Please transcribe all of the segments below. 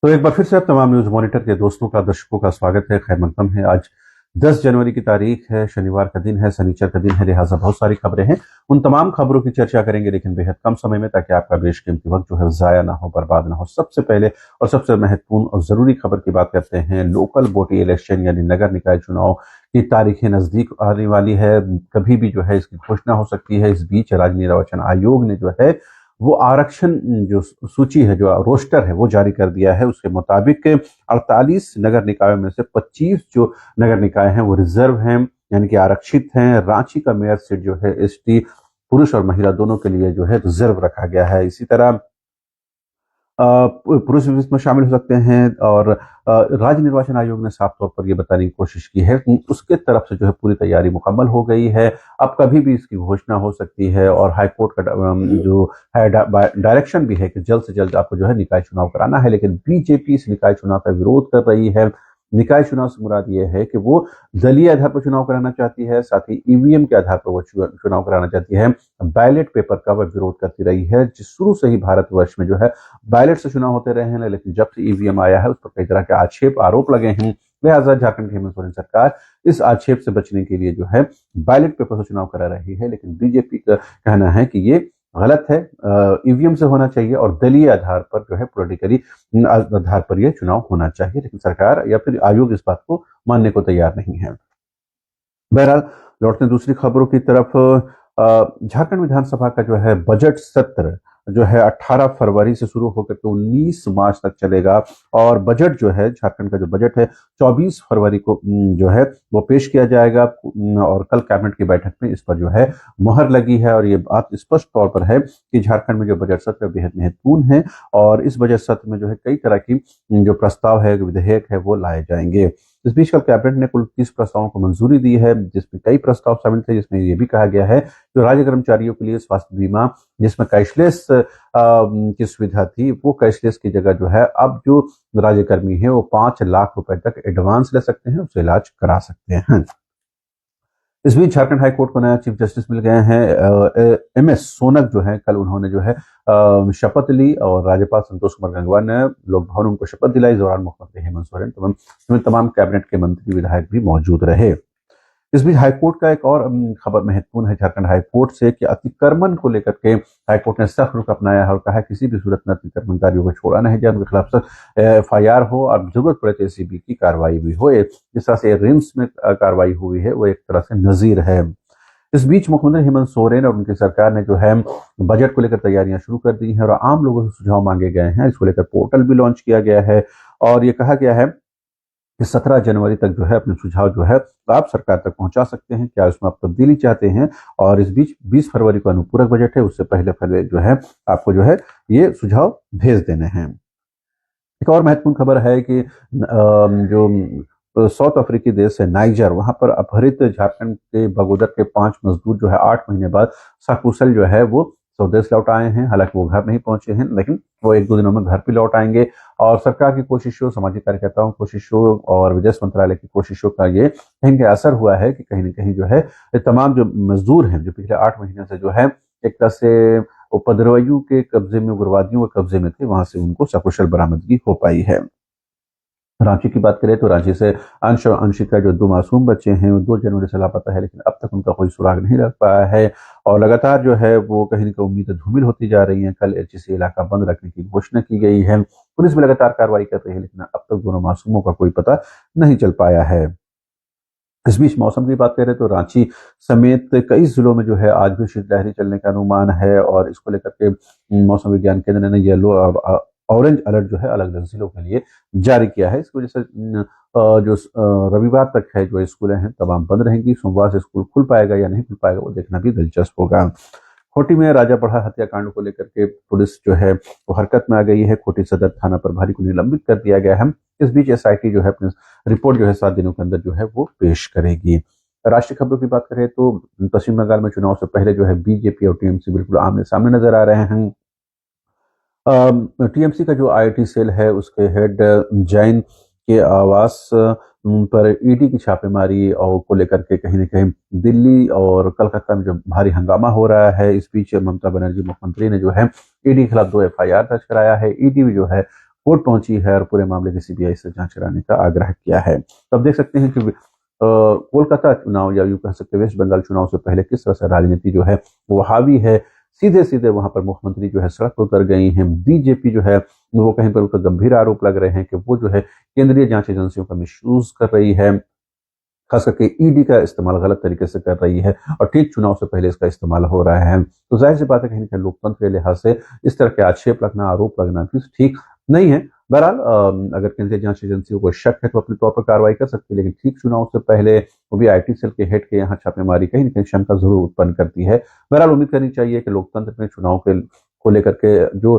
तो एक बार फिर से आप तमाम न्यूज मॉनिटर के दोस्तों का दर्शकों का स्वागत है। खैर मकदम है। आज 10 जनवरी की तारीख है, शनिवार का दिन है, शनिचर का दिन है, लिहाजा बहुत सारी खबरें हैं। उन तमाम खबरों की चर्चा करेंगे, लेकिन बेहद कम समय में, ताकि आपका बेशकीमती वक्त जो है जाया ना हो, बर्बाद ना हो। सबसे पहले और सबसे महत्वपूर्ण और जरूरी खबर की बात करते हैं। लोकल बॉडी इलेक्शन यानी नगर निकाय चुनाव की तारीखें नजदीक आने वाली है। कभी भी जो है इसकी घोषणा हो सकती है। इस बीच राज्य निर्वाचन आयोग ने जो है वो आरक्षण जो सूची है, जो रोस्टर है, वो जारी कर दिया है। उसके मुताबिक 48 नगर निकायों में से 25 जो नगर निकाय हैं वो रिजर्व हैं, यानी कि आरक्षित हैं। रांची का मेयर सीट जो है एसटी पुरुष और महिला दोनों के लिए जो है रिजर्व रखा गया है। इसी तरह पुरुष भी इसमें शामिल हो सकते हैं। और राज्य निर्वाचन आयोग ने साफ तौर पर यह बताने की कोशिश की है कि उसके तरफ से जो है पूरी तैयारी मुकम्मल हो गई है। अब कभी भी इसकी घोषणा हो सकती है। और हाईकोर्ट का जो है डायरेक्शन भी है कि जल्द से जल्द आपको जो है निकाय चुनाव कराना है। लेकिन बीजेपी इस निकाय चुनाव का विरोध कर रही है। निकाय चुनाव से मुराद ये है कि वो दलीय आधार पर चुनाव कराना चाहती है, साथ ही ईवीएम के आधार पर वो चुनाव कराना चाहती है। बैलेट पेपर का वह विरोध करती रही है। जिस शुरू से ही भारतवर्ष में जो है बैलेट से चुनाव होते रहे हैं, लेकिन जब से ईवीएम आया है उस पर कई तरह के आक्षेप आरोप लगे हैं। लिहाजा झारखंड की हेमंत सोरेन सरकार इस आक्षेप से बचने के लिए जो है बैलेट पेपर से चुनाव करा रही है। लेकिन बीजेपी का कहना है कि ये गलत है। ईवीएम से होना चाहिए और दलीय आधार पर जो है पॉलिटिकली आधार पर यह चुनाव होना चाहिए। लेकिन सरकार या फिर आयोग इस बात को मानने को तैयार नहीं है। बहरहाल, लौटते हैं दूसरी खबरों की तरफ। झारखंड विधानसभा का जो है बजट सत्र जो है 18 फरवरी से शुरू होकर के 19 मार्च तक चलेगा। और बजट जो है, झारखंड का जो बजट है, 24 फरवरी को जो है वो पेश किया जाएगा। और कल कैबिनेट की बैठक में इस पर जो है मुहर लगी है। और ये बात स्पष्ट तौर पर है कि झारखंड में जो बजट सत्र बेहद महत्वपूर्ण है। और इस बजट सत्र में जो है कई तरह की जो प्रस्ताव है, विधेयक है, वो लाए जाएंगे। इस बीच कल कैबिनेट ने कुल 30 प्रस्तावों को मंजूरी दी है, जिसमें कई प्रस्ताव शामिल थे। जिसमें यह भी कहा गया है जो राज्य कर्मचारियों के लिए स्वास्थ्य बीमा, जिसमें कैशलेस की सुविधा थी, वो कैशलेस की जगह जो है अब जो राज्यकर्मी है वो 5 लाख रुपए तक एडवांस ले सकते हैं, उससे इलाज करा सकते हैं। इस बीच झारखंड हाईकोर्ट को नया चीफ जस्टिस मिल गए हैं। एमएस सोनक जो है, कल उन्होंने जो है शपथ ली और राज्यपाल संतोष कुमार गंगवार ने लोक भवन उनको शपथ दिलाई। इस दौरान मुख्यमंत्री हेमंत सोरेन तमाम कैबिनेट के मंत्री विधायक भी मौजूद रहे। इस बीच हाईकोर्ट का एक और खबर महत्वपूर्ण है झारखंड हाईकोर्ट से कि अतिक्रमण को लेकर के हाईकोर्ट ने सख्त रुख अपनाया है और कहा है किसी भी सूरत में अतिक्रमणकारियों को छोड़ा नहीं जाए, उनके खिलाफ सख्त एफआईआर हो और जरूरत पड़े तो एसीबी की कार्रवाई भी हो। जिस तरह से रिम्स में कार्रवाई हुई है वो एक तरह से नजीर है। इस बीच मुख्यमंत्री हेमंत सोरेन और उनकी सरकार ने जो है बजट को लेकर तैयारियां शुरू कर दी हैं और आम लोगों से सुझाव मांगे गए हैं। इसको लेकर पोर्टल भी लॉन्च किया गया है और ये कहा गया है कि 17 जनवरी तक जो है अपने सुझाव जो है आप सरकार तक पहुंचा सकते हैं। क्या उसमें आप तब्दीली चाहते हैं? और इस बीच 20 फरवरी को अनुपूरक बजट है, उससे पहले पहले जो है आपको जो है ये सुझाव भेज देने हैं। एक और महत्वपूर्ण खबर है कि जो साउथ अफ्रीकी देश है नाइजर, वहां पर अपहरित झारखंड के बगोदर के 5 मजदूर जो है 8 महीने बाद सकुशल जो है वो स्वदेश लौट आए हैं। हालांकि वो घर नहीं पहुंचे हैं, लेकिन वो 1-2 दिनों में घर भी लौट आएंगे। और सरकार की कोशिशों, सामाजिक कार्यकर्ताओं की कोशिशों और विदेश मंत्रालय की कोशिशों का ये कहीं का असर हुआ है कि कहीं न कहीं जो है ये तमाम जो मजदूर हैं जो पिछले 8 महीने से जो है एक तरह से उपद्रवियों के कब्जे में, उग्रवादियों के कब्जे में थे, वहां से उनको सकुशल बरामदगी हो पाई है। रांची की बात करें तो रांची से अंश और अंशिका जो 2 मासूम बच्चे हैं वो 2 जनवरी से लापता है, लेकिन अब तक उनका कोई सुराग नहीं लग पाया है। और लगातार जो है वो कहीं न कहीं उम्मीदें धूमिल होती जा रही हैं। कल एचसी इलाका बंद रखने की घोषणा की गई है। पुलिस भी लगातार कार्रवाई कर रही है, लेकिन अब तक दोनों मासूमों का कोई पता नहीं चल पाया है। इस बीच मौसम की बात करें तो रांची समेत कई जिलों में जो है आज भी शीतलहरी चलने का अनुमान है। और इसको लेकर के मौसम विज्ञान केंद्र ने येलो ऑरेंज अलर्ट जो है अलग अलग जिलों के लिए जारी किया है। इसकी वजह से जो रविवार तक है जो स्कूलें हैं तमाम बंद रहेंगी। सोमवार से स्कूल खुल पाएगा या नहीं खुल पाएगा वो देखना भी दिलचस्प होगा। खोटी में राजापढ़ा हत्याकांड को लेकर के पुलिस जो है वो हरकत में आ गई है। खोटी सदर थाना प्रभारी को निलंबित कर दिया गया है। इस बीच एसआईटी जो है अपनी रिपोर्ट जो है 7 दिनों के अंदर जो है वो पेश करेगी। राष्ट्रीय खबरों की बात करें तो पश्चिम बंगाल में चुनाव से पहले जो है बीजेपी और टीएमसी बिल्कुल आमने सामने नजर आ रहे हैं। टीएमसी का जो आईटी सेल है उसके हेड जैन के आवास पर ईडी की छापेमारी और को लेकर के कहीं न कहीं दिल्ली और कलकत्ता में जो भारी हंगामा हो रहा है। इस बीच ममता बनर्जी मुख्यमंत्री ने जो है ईडी के खिलाफ 2 एफआईआर दर्ज कराया है। ईडी भी जो है कोर्ट पहुंची है और पूरे मामले की सीबीआई से जांच कराने का आग्रह किया है। तो अब देख सकते हैं कि कोलकाता चुनाव या यूं कह सकते हैं वेस्ट बंगाल चुनाव से पहले किस तरह से राजनीति जो है वो हावी है। सीधे सीधे वहां पर मुख्यमंत्री जो है सड़क पर उतर गई हैं। बीजेपी जो है वो कहीं पर उनका गंभीर आरोप लग रहे हैं कि वो जो है केंद्रीय जांच एजेंसियों का मिसयूज कर रही है, खास करके ईडी का इस्तेमाल गलत तरीके से कर रही है और ठीक चुनाव से पहले इसका इस्तेमाल हो रहा है। तो जाहिर सी बात है कहीं ना कहीं लोकतंत्र के लिहाज से इस तरह के आक्षेप लगना, आरोप लगना ठीक नहीं है। बहरहाल अगर केंद्रीय जांच एजेंसियों को शक है तो अपने तौर पर कार्रवाई कर सकती है, लेकिन ठीक चुनाव से पहले वो भी आईटी सेल के हेड के यहाँ छापेमारी कहीं ना कहीं शंका जरूर उत्पन्न करती है। बहरहाल उम्मीद करनी चाहिए कि लोकतंत्र में चुनाव के को लेकर के जो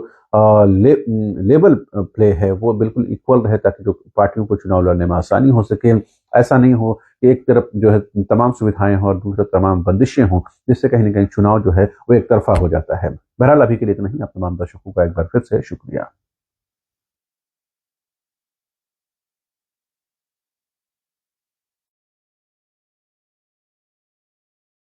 लेवल प्ले है वो बिल्कुल इक्वल रहे, ताकि जो पार्टियों को चुनाव लड़ने में आसानी हो सके। ऐसा नहीं हो कि एक तरफ जो है तमाम सुविधाएं हों और दूसरी तमाम बंदिशें हों, जिससे कहीं ना कहीं चुनाव जो है वो एक तरफा हो जाता है। बहरहाल अभी के लिए इतना ही। आप तमाम दर्शकों का एक बार फिर से शुक्रिया।